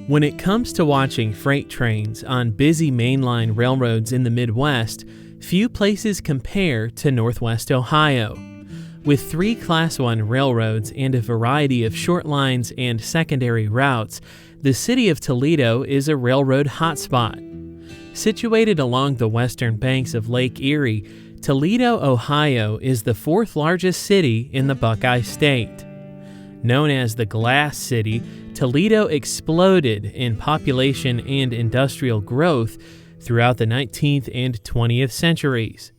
When it comes to watching freight trains on busy mainline railroads in the Midwest, few places compare to Northwest Ohio. With 3 Class I railroads and a variety of short lines and secondary routes, the City of Toledo is a railroad hotspot. Situated along the western banks of Lake Erie, Toledo, Ohio is the 4th largest city in the Buckeye State. Known as the Glass City, Toledo exploded in population and industrial growth throughout the 19th and 20th centuries.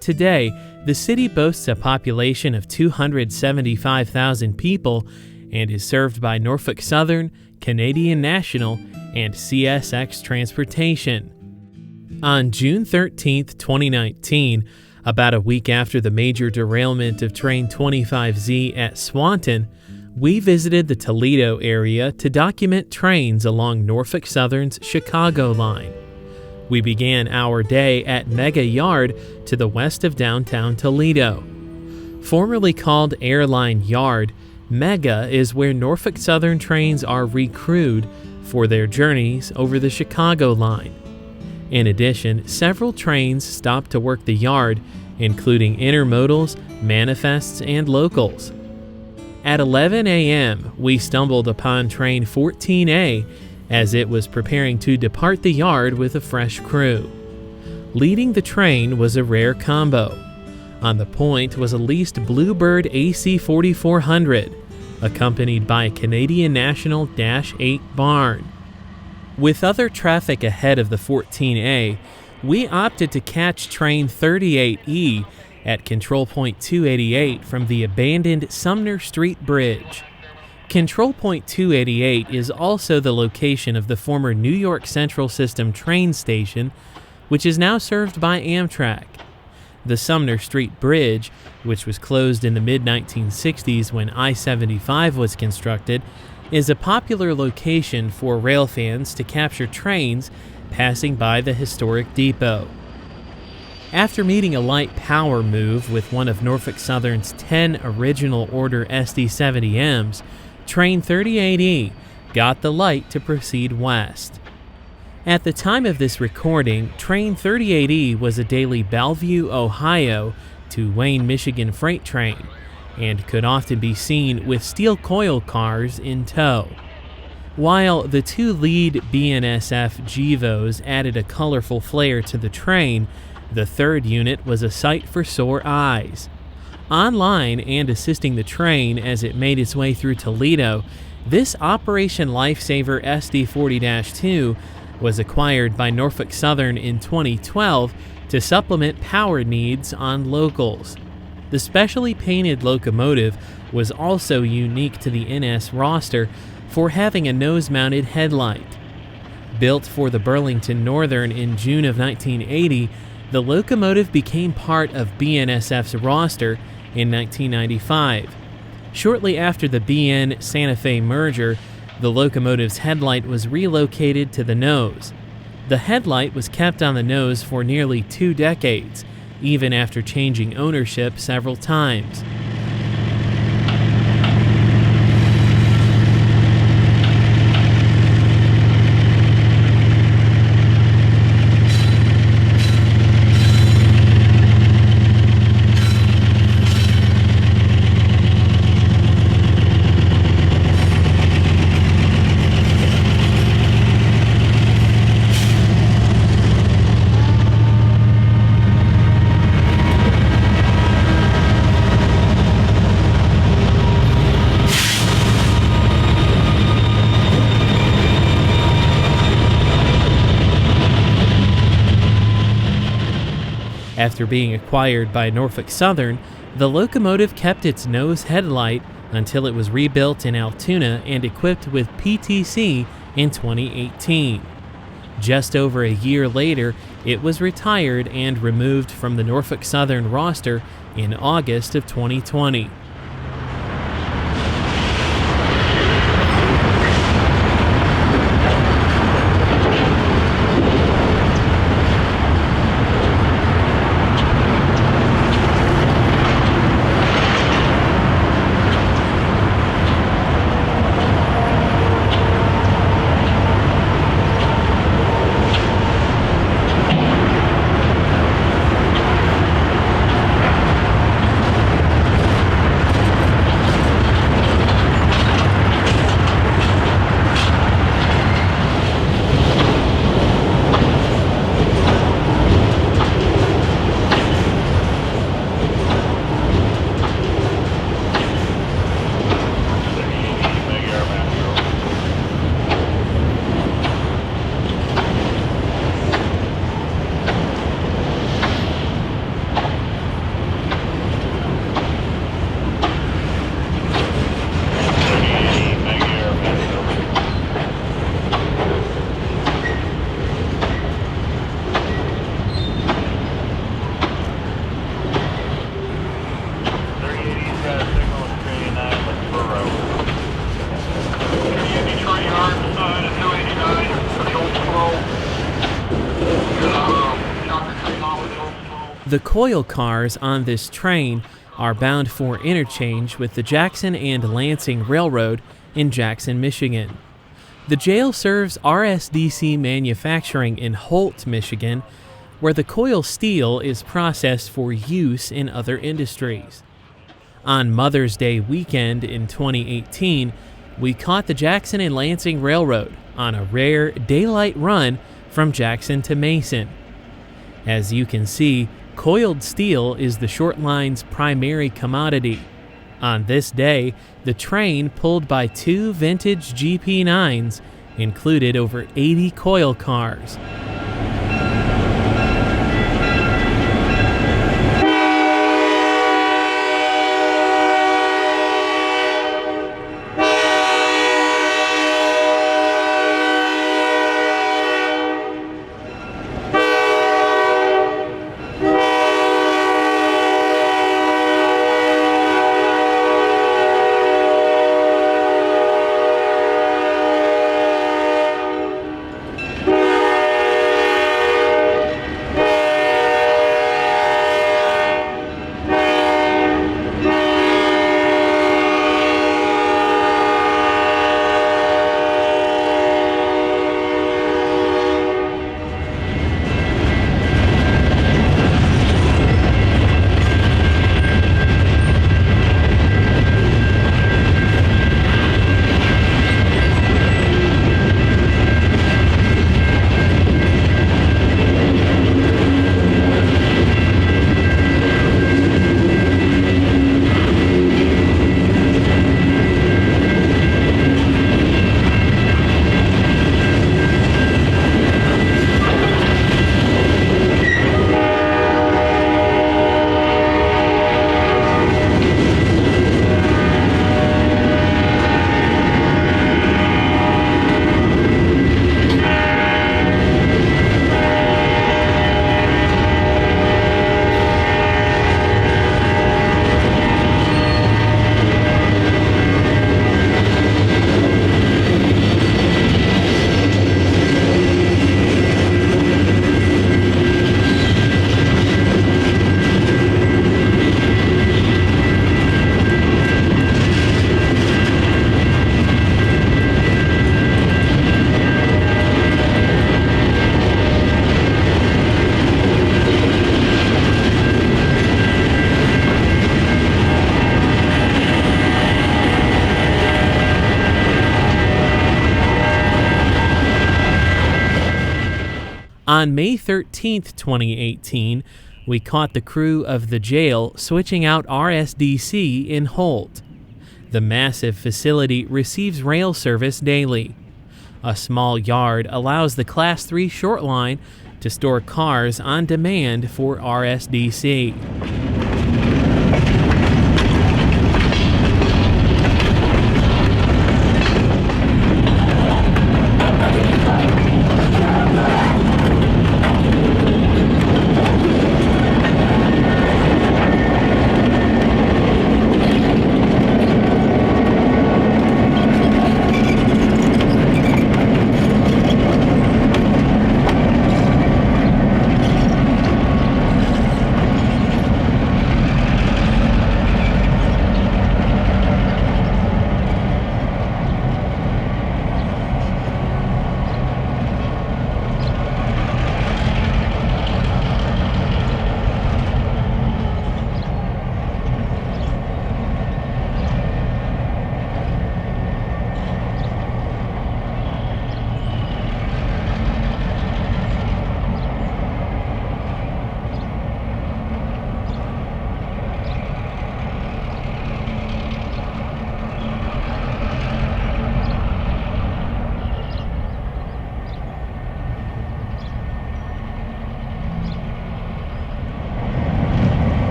Today, the city boasts a population of 275,000 people and is served by Norfolk Southern, Canadian National, and CSX Transportation. On June 13, 2019, about a week after the major derailment of Train 25Z at Swanton, we visited the Toledo area to document trains along Norfolk Southern's Chicago line. We began our day at Mega Yard to the west of downtown Toledo. Formerly called Airline Yard, Mega is where Norfolk Southern trains are recrewed for their journeys over the Chicago line. In addition, several trains stop to work the yard, including intermodals, manifests, and locals. At 11 a.m., we stumbled upon Train 14A as it was preparing to depart the yard with a fresh crew. Leading the train was a rare combo. On the point was a leased Bluebird AC 4400, accompanied by a Canadian National Dash 8 barn. With other traffic ahead of the 14A, we opted to catch Train 38E at Control Point 288 from the abandoned Sumner Street Bridge. Control Point 288 is also the location of the former New York Central System train station, which is now served by Amtrak. The Sumner Street Bridge, which was closed in the mid-1960s when I-75 was constructed, is a popular location for rail fans to capture trains passing by the historic depot. After meeting a light power move with one of Norfolk Southern's 10 original order SD70Ms, Train 38E got the light to proceed west. At the time of this recording, Train 38E was a daily Bellevue, Ohio to Wayne, Michigan freight train and could often be seen with steel coil cars in tow. While the 2 lead BNSF GEVOs added a colorful flair to the train, the 3rd unit was a sight for sore eyes. Online and assisting the train as it made its way through Toledo, this Operation Lifesaver SD40-2 was acquired by Norfolk Southern in 2012 to supplement power needs on locals. The specially painted locomotive was also unique to the NS roster for having a nose-mounted headlight. Built for the Burlington Northern in June of 1980, the locomotive became part of BNSF's roster in 1995. Shortly after the BN Santa Fe merger, the locomotive's headlight was relocated to the nose. The headlight was kept on the nose for nearly 2 decades, even after changing ownership several times. After being acquired by Norfolk Southern, the locomotive kept its nose headlight until it was rebuilt in Altoona and equipped with PTC in 2018. Just over a year later, it was retired and removed from the Norfolk Southern roster in August of 2020. The coil cars on this train are bound for interchange with the Jackson and Lansing Railroad in Jackson, Michigan. The jail serves RSDC manufacturing in Holt, Michigan, where the coil steel is processed for use in other industries. On Mother's Day weekend in 2018, we caught the Jackson and Lansing Railroad on a rare daylight run from Jackson to Mason. As you can see, coiled steel is the Shortline's primary commodity. On this day, the train pulled by two vintage GP9s included over 80 coil cars. On May 13, 2018, we caught the crew of the jail switching out RSDC in Holt. The massive facility receives rail service daily. A small yard allows the Class 3 short line to store cars on demand for RSDC.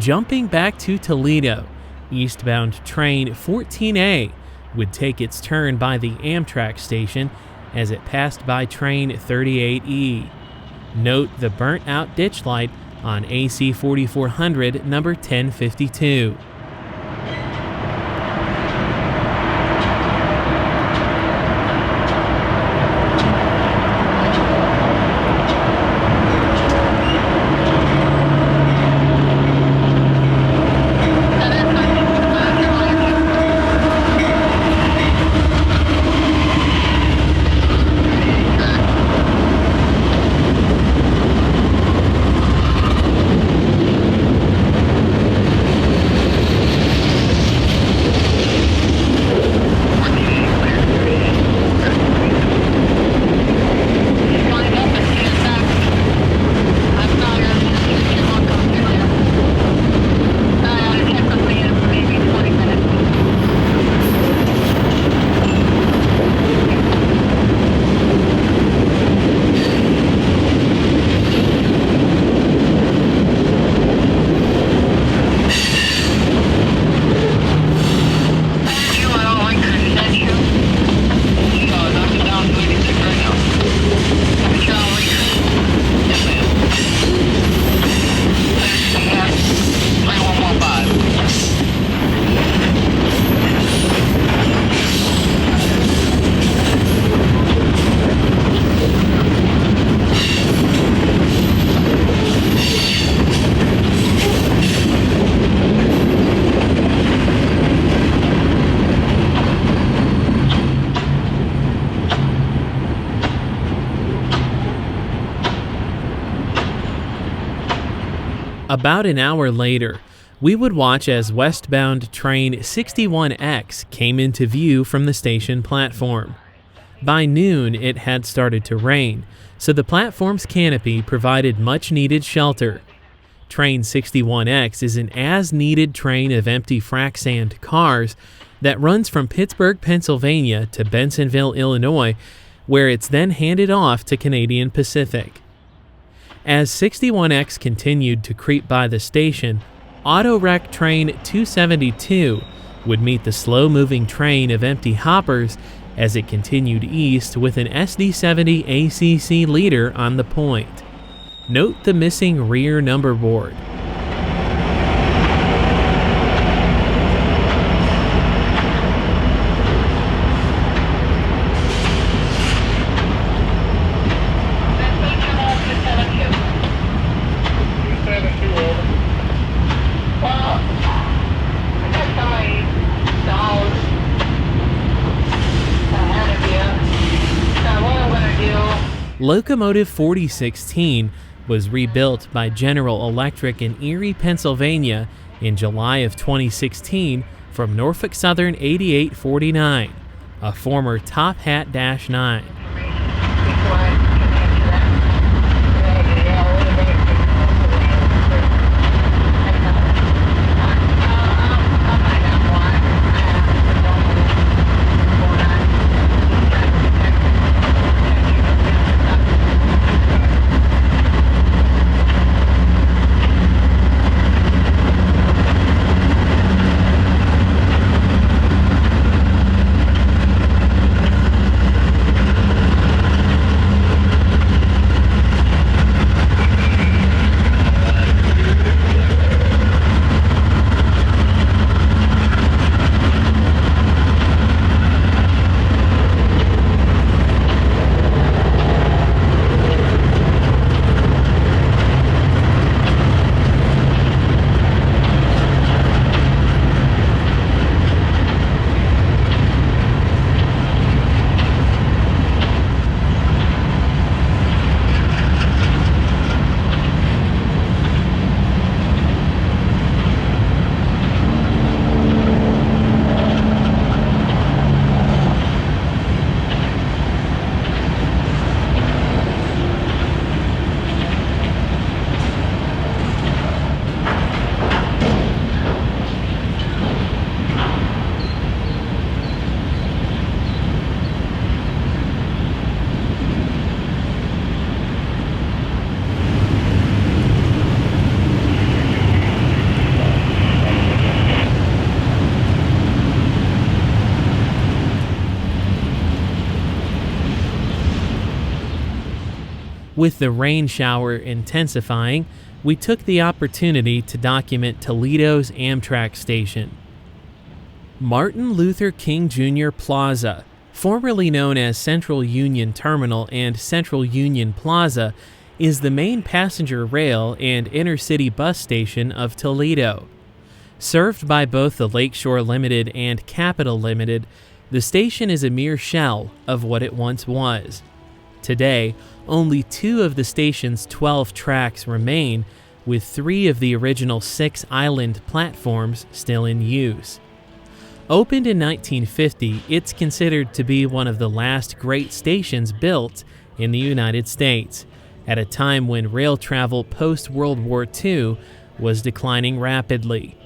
Jumping back to Toledo, eastbound train 14A would take its turn by the Amtrak station as it passed by train 38E. Note the burnt-out ditch light on AC 4400 number 1052. About an hour later, we would watch as westbound train 61X came into view from the station platform. By noon, it had started to rain, so the platform's canopy provided much-needed shelter. Train 61X is an as-needed train of empty frac sand cars that runs from Pittsburgh, Pennsylvania to Bensenville, Illinois, where it's then handed off to Canadian Pacific. As 61X continued to creep by the station, auto-wreck train 272 would meet the slow-moving train of empty hoppers as it continued east with an SD70 ACC leader on the point. Note the missing rear number board. Locomotive 4016 was rebuilt by General Electric in Erie, Pennsylvania in July of 2016 from Norfolk Southern 8849, a former Top Hat Dash 9. With the rain shower intensifying, we took the opportunity to document Toledo's Amtrak station. Martin Luther King Jr. Plaza, formerly known as Central Union Terminal and Central Union Plaza, is the main passenger rail and intercity bus station of Toledo. Served by both the Lakeshore Limited and Capital Limited, the station is a mere shell of what it once was. Today, only 2 of the station's 12 tracks remain, with 3 of the original 6 island platforms still in use. Opened in 1950, it's considered to be one of the last great stations built in the United States, at a time when rail travel post-World War II was declining rapidly.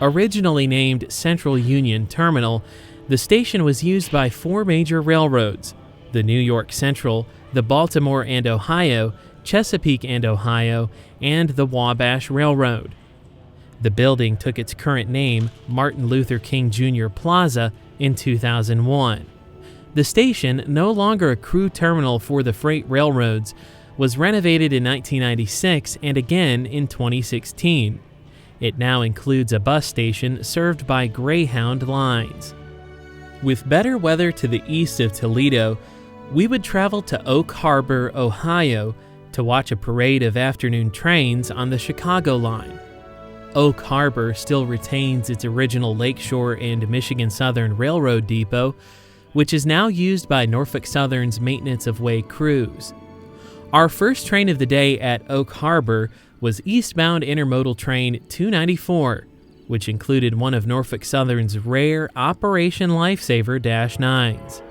Originally named Central Union Terminal, the station was used by 4 major railroads: the New York Central, the Baltimore and Ohio, Chesapeake and Ohio, and the Wabash Railroad. The building took its current name, Martin Luther King Jr. Plaza, in 2001. The station, no longer a crew terminal for the freight railroads, was renovated in 1996 and again in 2016. It now includes a bus station served by Greyhound lines. With better weather to the east of Toledo, we would travel to Oak Harbor, Ohio, to watch a parade of afternoon trains on the Chicago line. Oak Harbor still retains its original Lakeshore and Michigan Southern Railroad depot, which is now used by Norfolk Southern's maintenance of way crews. Our first train of the day at Oak Harbor was eastbound intermodal train 294, which included one of Norfolk Southern's rare Operation Lifesaver -9s.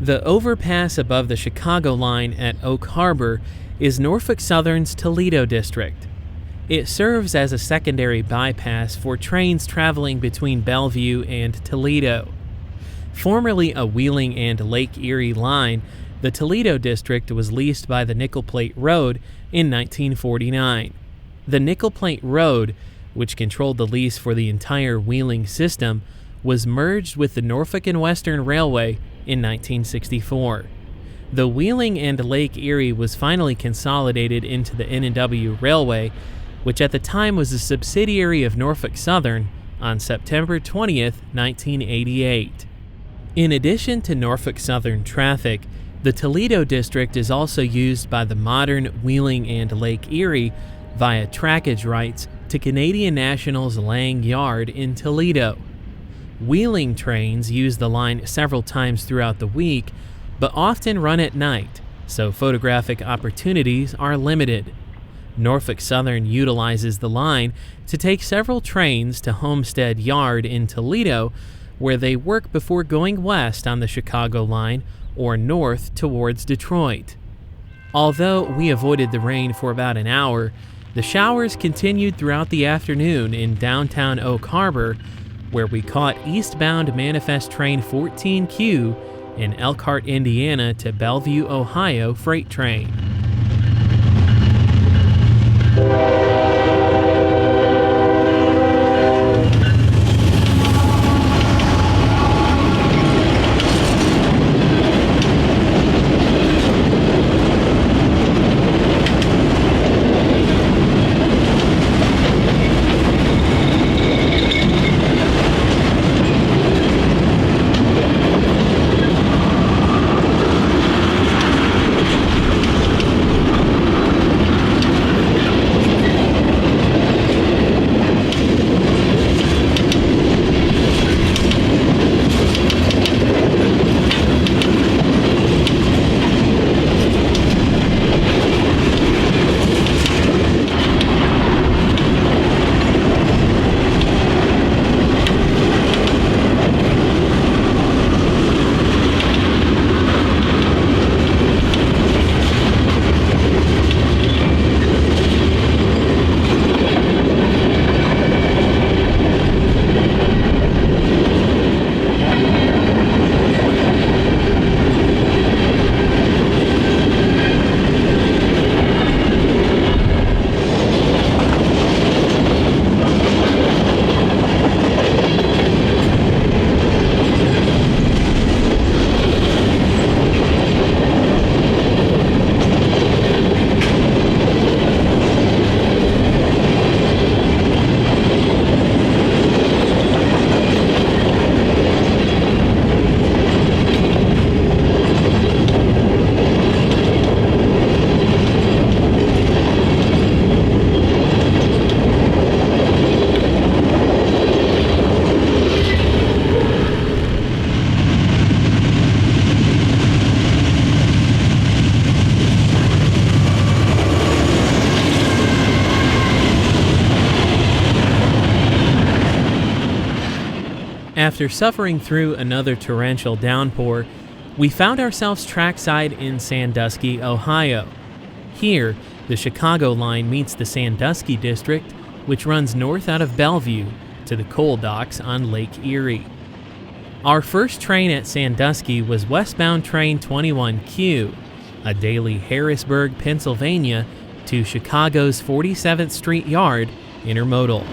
The overpass above the Chicago line at Oak Harbor is Norfolk Southern's Toledo District. It serves as a secondary bypass for trains traveling between Bellevue and Toledo. Formerly a Wheeling and Lake Erie line, the Toledo District was leased by the Nickel Plate Road in 1949. The Nickel Plate Road, which controlled the lease for the entire Wheeling system, was merged with the Norfolk and Western Railway in 1964. The Wheeling and Lake Erie was finally consolidated into the N&W Railway, which at the time was a subsidiary of Norfolk Southern, on September 20th, 1988. In addition to Norfolk Southern traffic, the Toledo District is also used by the modern Wheeling and Lake Erie, via trackage rights to Canadian National's Lang Yard in Toledo. Wheeling trains use the line several times throughout the week, but often run at night, so photographic opportunities are limited. Norfolk Southern utilizes the line to take several trains to Homestead Yard in Toledo, where they work before going west on the Chicago line or north towards Detroit. Although we avoided the rain for about an hour, the showers continued throughout the afternoon in downtown Oak Harbor, where we caught eastbound Manifest Train 14Q and Elkhart, Indiana to Bellevue, Ohio freight train. After suffering through another torrential downpour, we found ourselves trackside in Sandusky, Ohio. Here, the Chicago line meets the Sandusky District, which runs north out of Bellevue to the coal docks on Lake Erie. Our first train at Sandusky was westbound train 21Q, a daily Harrisburg, Pennsylvania to Chicago's 47th Street Yard intermodal.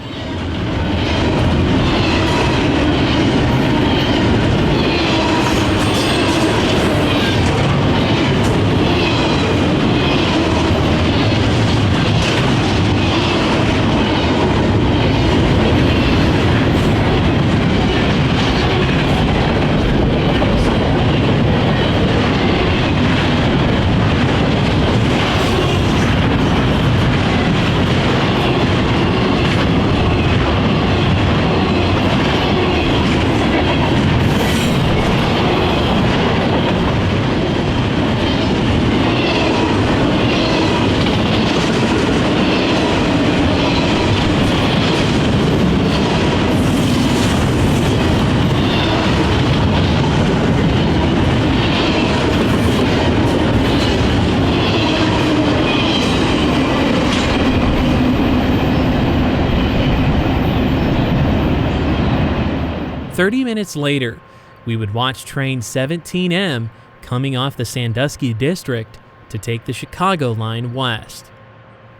"30 minutes later, we would watch train 17M coming off the Sandusky District to take the Chicago line west.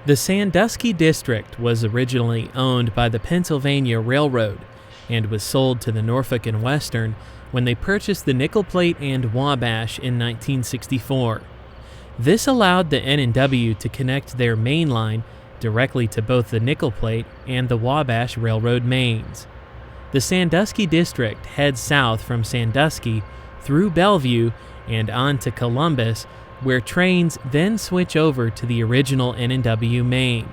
The Sandusky District was originally owned by the Pennsylvania Railroad and was sold to the Norfolk and Western when they purchased the Nickel Plate and Wabash in 1964. This allowed the N&W to connect their main line directly to both the Nickel Plate and the Wabash Railroad mains. The Sandusky District heads south from Sandusky through Bellevue and on to Columbus, where trains then switch over to the original N&W main.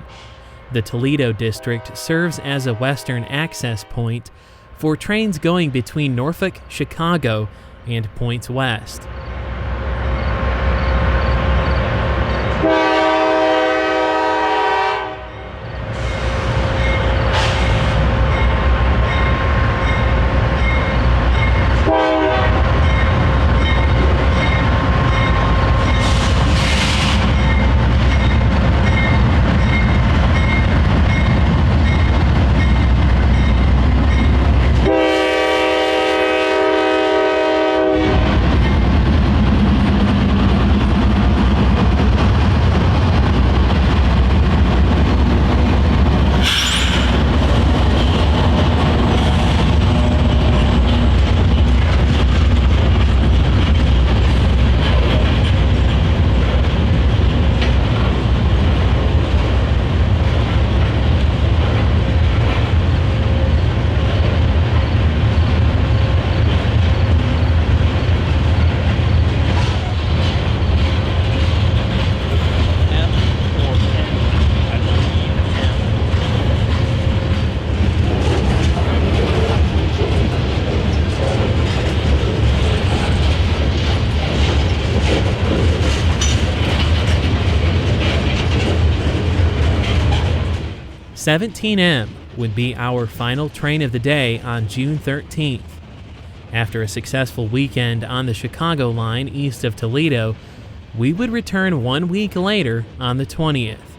The Toledo District serves as a western access point for trains going between Norfolk, Chicago, and points west. "17M" would be our final train of the day on June 13th. After a successful weekend on the Chicago line east of Toledo, we would return 1 week later on the 20th.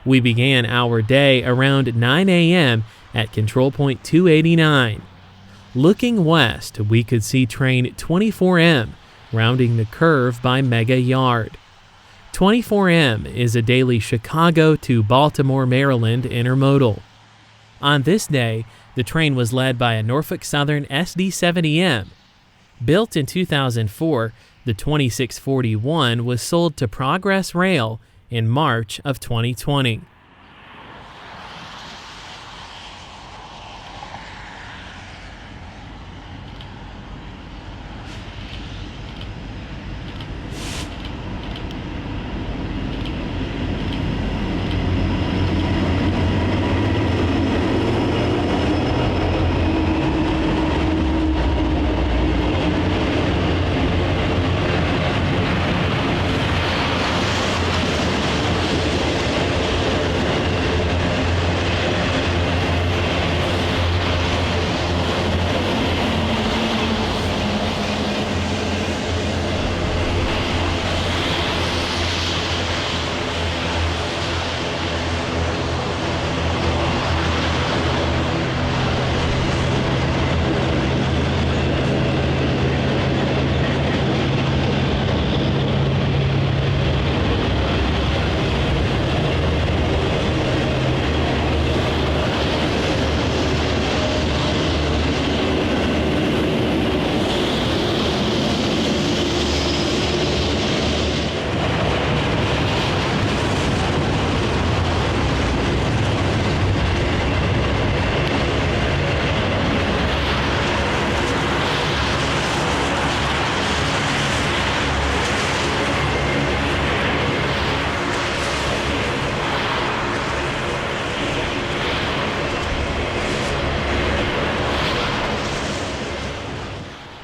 We began our day around 9 a.m. at Control Point 289. Looking west, we could see train 24M rounding the curve by Mega Yard. 24M is a daily Chicago to Baltimore, Maryland intermodal. On this day, the train was led by a Norfolk Southern SD70M. Built in 2004, the 2641 was sold to Progress Rail in March of 2020.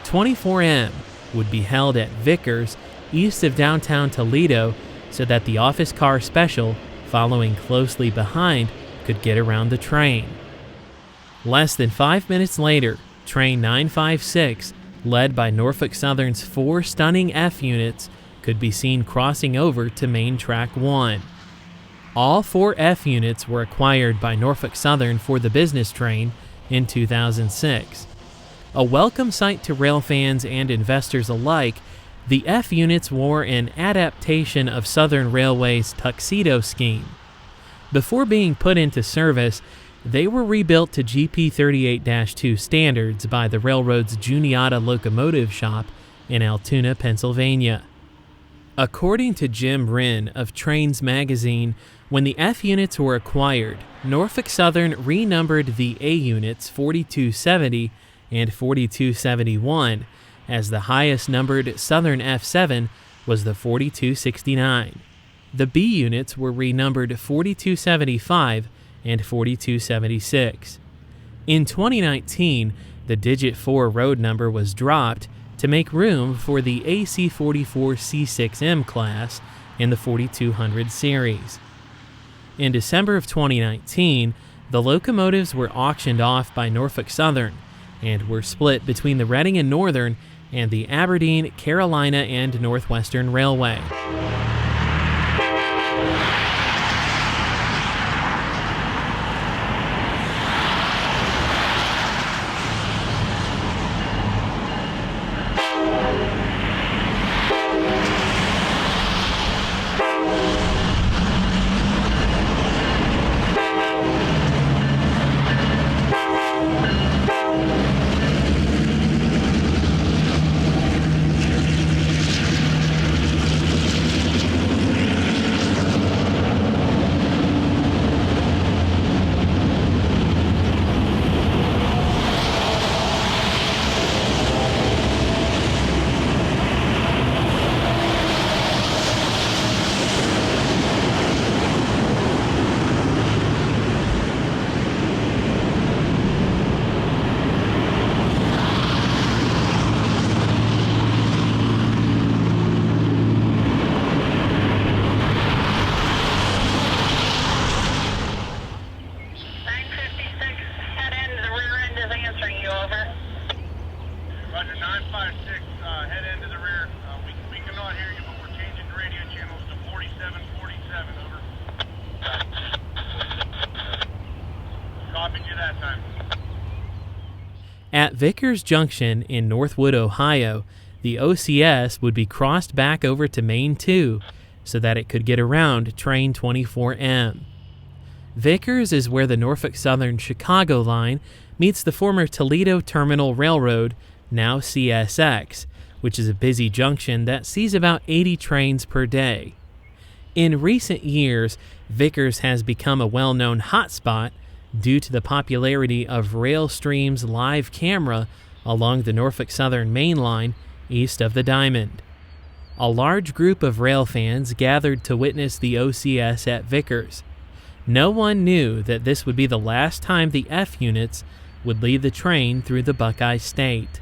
"24M" would be held at Vickers, east of downtown Toledo, so that the office car special, following closely behind, could get around the train. Less than 5 minutes later, train 956, led by Norfolk Southern's 4 stunning F units, could be seen crossing over to Main Track 1. All 4 F units were acquired by Norfolk Southern for the business train in 2006. A welcome sight to rail fans and investors alike, the F units were an adaptation of Southern Railway's Tuxedo scheme. Before being put into service, they were rebuilt to GP 38-2 standards by the railroad's Juniata Locomotive Shop in Altoona, Pennsylvania. According to Jim Wren of Trains magazine, when the F units were acquired, Norfolk Southern renumbered the A units 4270 and 4271, as the highest numbered Southern F7 was the 4269. The B units were renumbered 4275 and 4276. In 2019, the Digit 4 road number was dropped to make room for the AC-44 C6M class in the 4200 series. In December of 2019, the locomotives were auctioned off by Norfolk Southern and were split between the Reading and Northern and the Aberdeen, Carolina, and Northwestern Railway. At Vickers Junction in Northwood, Ohio, the OCS would be crossed back over to Main 2 so that it could get around Train 24M. Vickers is where the Norfolk Southern Chicago line meets the former Toledo Terminal Railroad, now CSX, which is a busy junction that sees about 80 trains per day. In recent years, Vickers has become a well-known hotspot due to the popularity of Railstream's live camera along the Norfolk Southern main line east of the Diamond. A large group of rail fans gathered to witness the OCS at Vickers. No one knew that this would be the last time the F units would lead the train through the Buckeye State.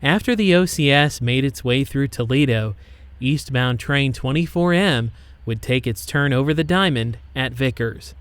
After the OCS made its way through Toledo, eastbound train 24M would take its turn over the Diamond at Vickers.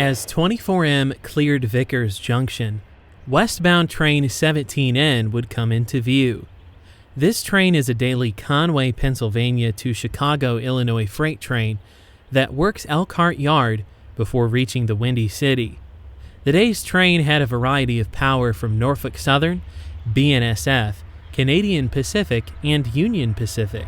As 24M cleared Vickers Junction, westbound train 17N would come into view. This train is a daily Conway, Pennsylvania to Chicago, Illinois freight train that works Elkhart Yard before reaching the Windy City. The day's train had a variety of power from Norfolk Southern, BNSF, Canadian Pacific, and Union Pacific.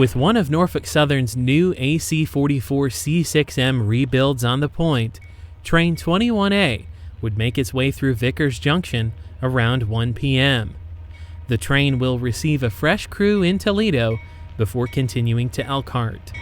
With one of Norfolk Southern's new AC-44 C6M rebuilds on the point, Train 21A would make its way through Vickers Junction around 1 p.m. The train will receive a fresh crew in Toledo before continuing to Elkhart.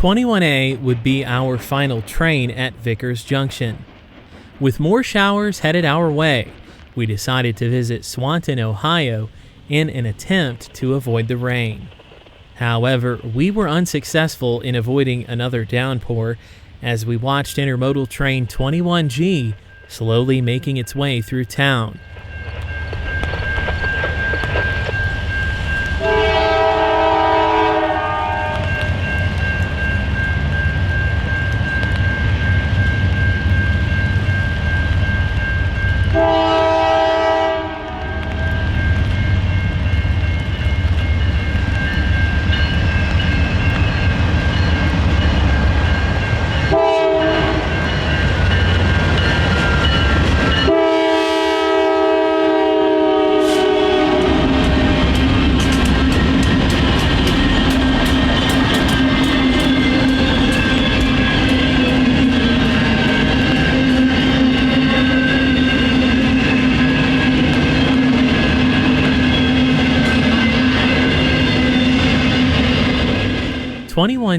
21A would be our final train at Vickers Junction. With more showers headed our way, we decided to visit Swanton, Ohio, in an attempt to avoid the rain. However, we were unsuccessful in avoiding another downpour as we watched intermodal train 21G slowly making its way through town.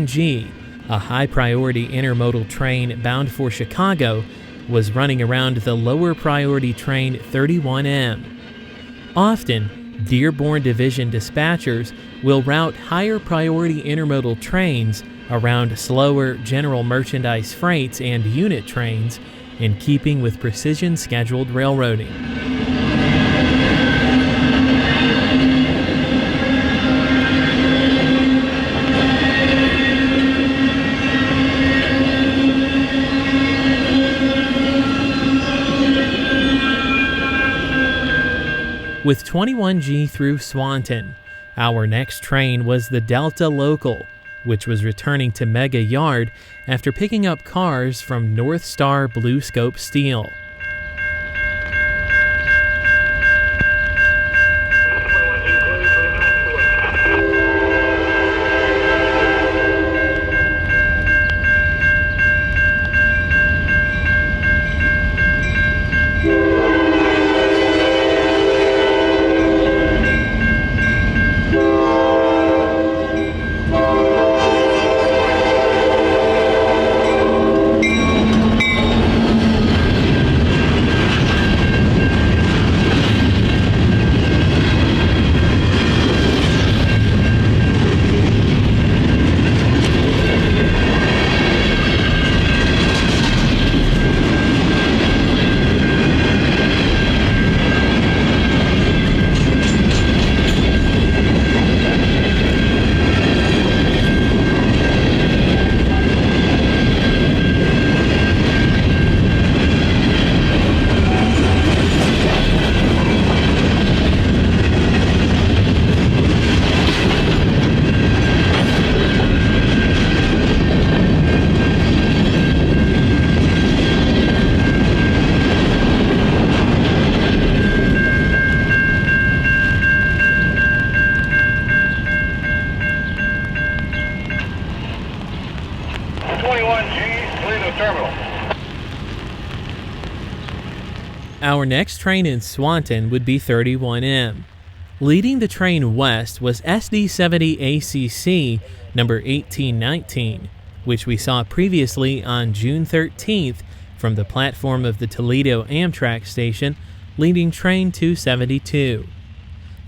G, a high-priority intermodal train bound for Chicago, was running around the lower-priority train 31M. Often, Dearborn Division dispatchers will route higher-priority intermodal trains around slower general merchandise freights and unit trains in keeping with precision-scheduled railroading. With 21G through Swanton, our next train was the Delta Local, which was returning to Mega Yard after picking up cars from North Star Blue Scope Steel. Our next train in Swanton would be 31M. Leading the train west was SD70 ACC number 1819, which we saw previously on June 13th from the platform of the Toledo Amtrak station, leading train 272.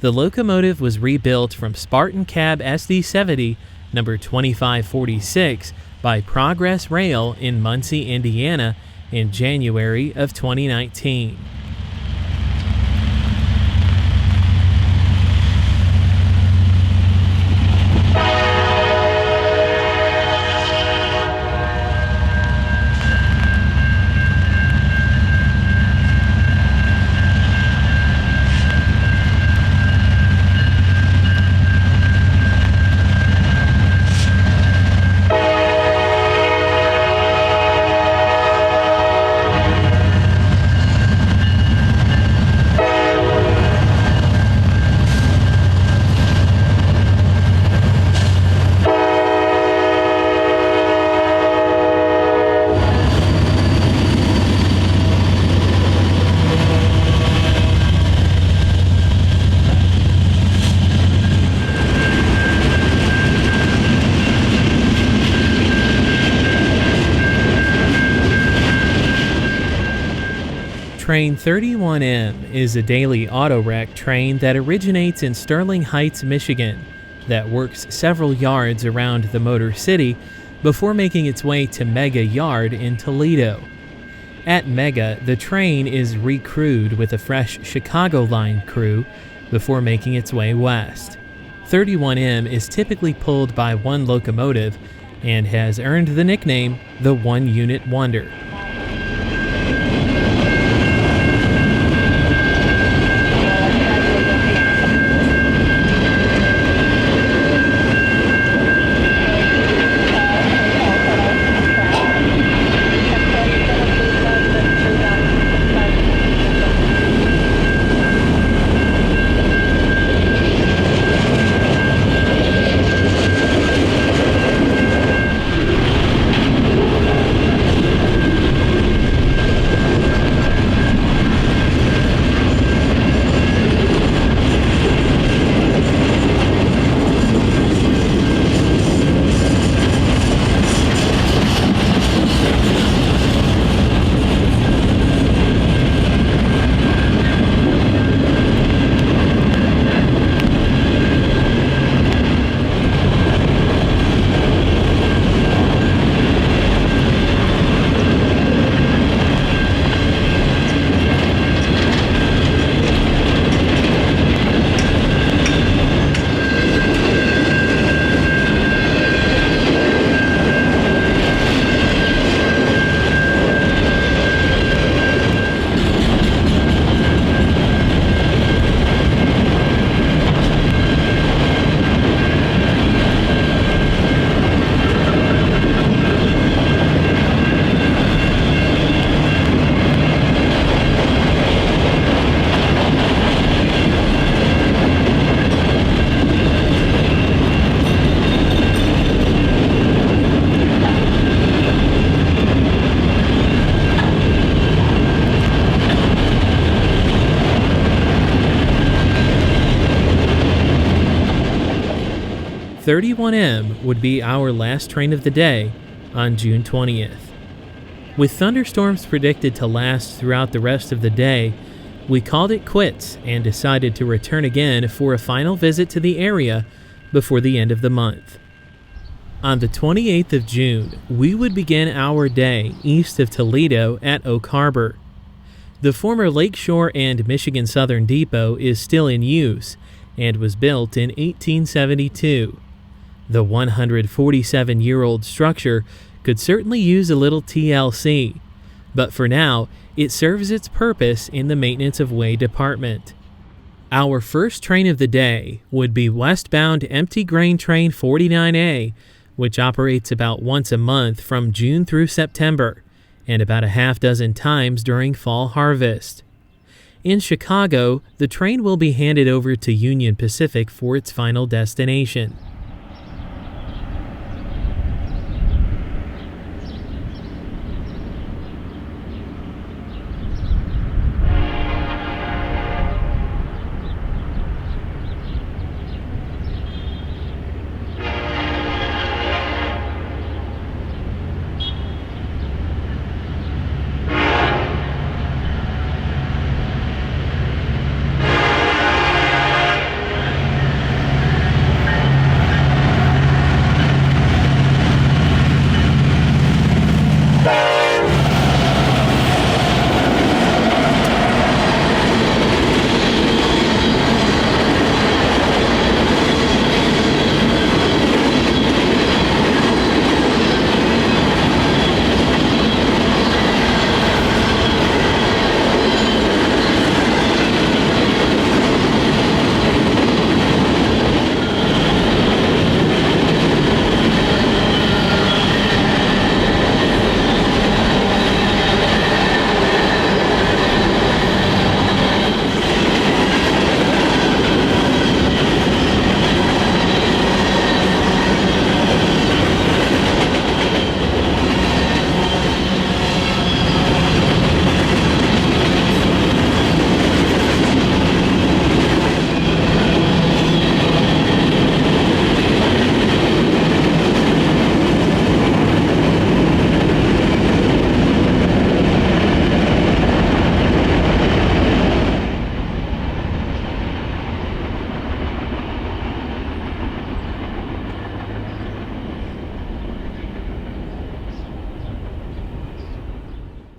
The locomotive was rebuilt from Spartan Cab SD70 number 2546 by Progress Rail in Muncie, Indiana, in January of 2019. Train 31M is a daily auto-wreck train that originates in Sterling Heights, Michigan, that works several yards around the Motor City before making its way to Mega Yard in Toledo. At Mega, the train is recrewed with a fresh Chicago line crew before making its way west. 31M is typically pulled by one locomotive and has earned the nickname the One-Unit Wonder. "31M would be our last train of the day on June 20th. With thunderstorms predicted to last throughout the rest of the day, we called it quits and decided to return again for a final visit to the area before the end of the month. On the 28th of June, we would begin our day east of Toledo at Oak Harbor. The former Lakeshore and Michigan Southern Depot is still in use and was built in 1872. The 147-year-old structure could certainly use a little TLC, but for now, it serves its purpose in the maintenance of way department. Our first train of the day would be Westbound Empty Grain Train 49A, which operates about once a month from June through September, and about a half dozen times during fall harvest. In Chicago, the train will be handed over to Union Pacific for its final destination.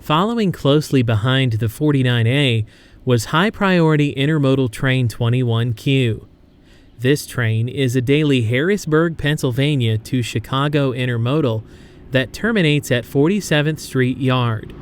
Following closely behind the 49A was high-priority intermodal train 21Q. This train is a daily Harrisburg, Pennsylvania to Chicago intermodal that terminates at 47th Street Yard.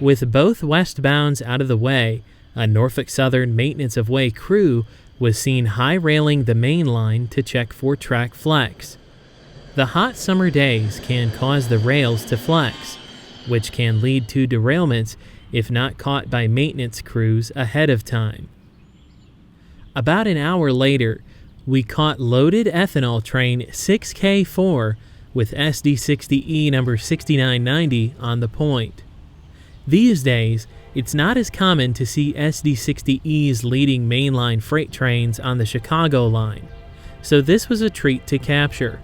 With both westbounds out of the way, a Norfolk Southern maintenance of way crew was seen high-railing the main line to check for track flex. The hot summer days can cause the rails to flex, which can lead to derailments if not caught by maintenance crews ahead of time. About an hour later, we caught loaded ethanol train 6K4 with SD60E number 6990 on the point. These days, it's not as common to see SD60Es leading mainline freight trains on the Chicago line, so this was a treat to capture.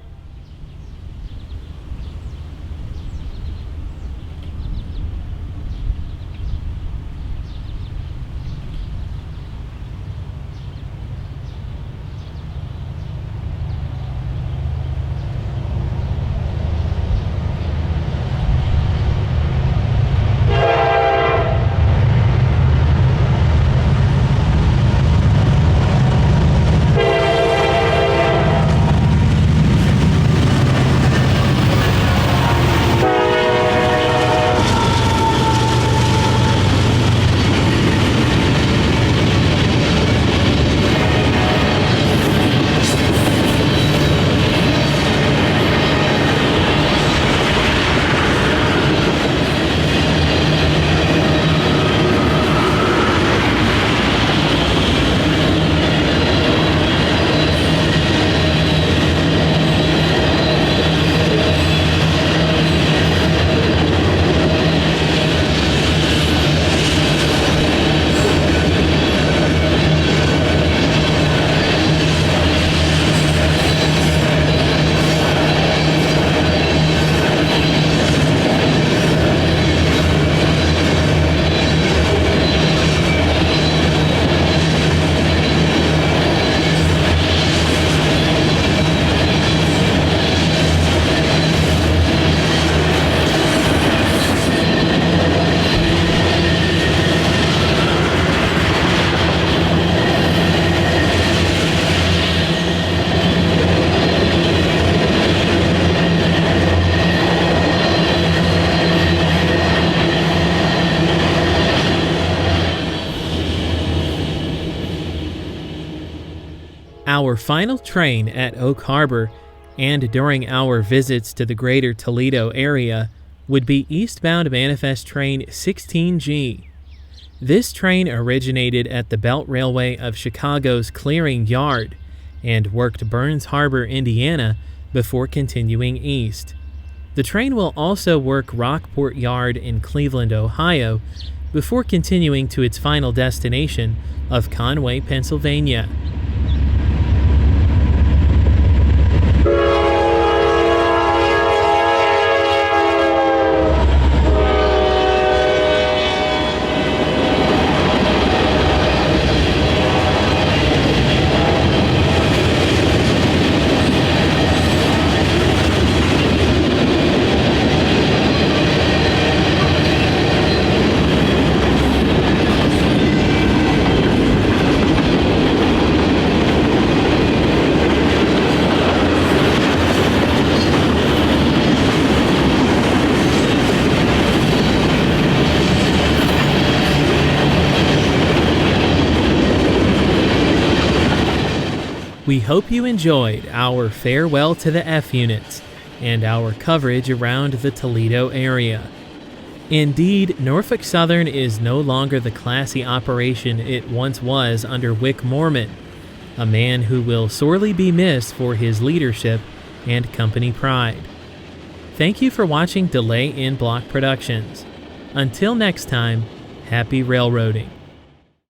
Our final train at Oak Harbor, and during our visits to the greater Toledo area, would be eastbound Manifest Train 16G. This train originated at the Belt Railway of Chicago's Clearing Yard and worked Burns Harbor, Indiana, before continuing east. The train will also work Rockport Yard in Cleveland, Ohio, before continuing to its final destination of Conway, Pennsylvania. We hope you enjoyed our farewell to the F units and our coverage around the Toledo area. Indeed, Norfolk Southern is no longer the classy operation it once was under Wick Moorman, a man who will sorely be missed for his leadership and company pride. Thank you for watching Delay in Block Productions. Until next time, happy railroading.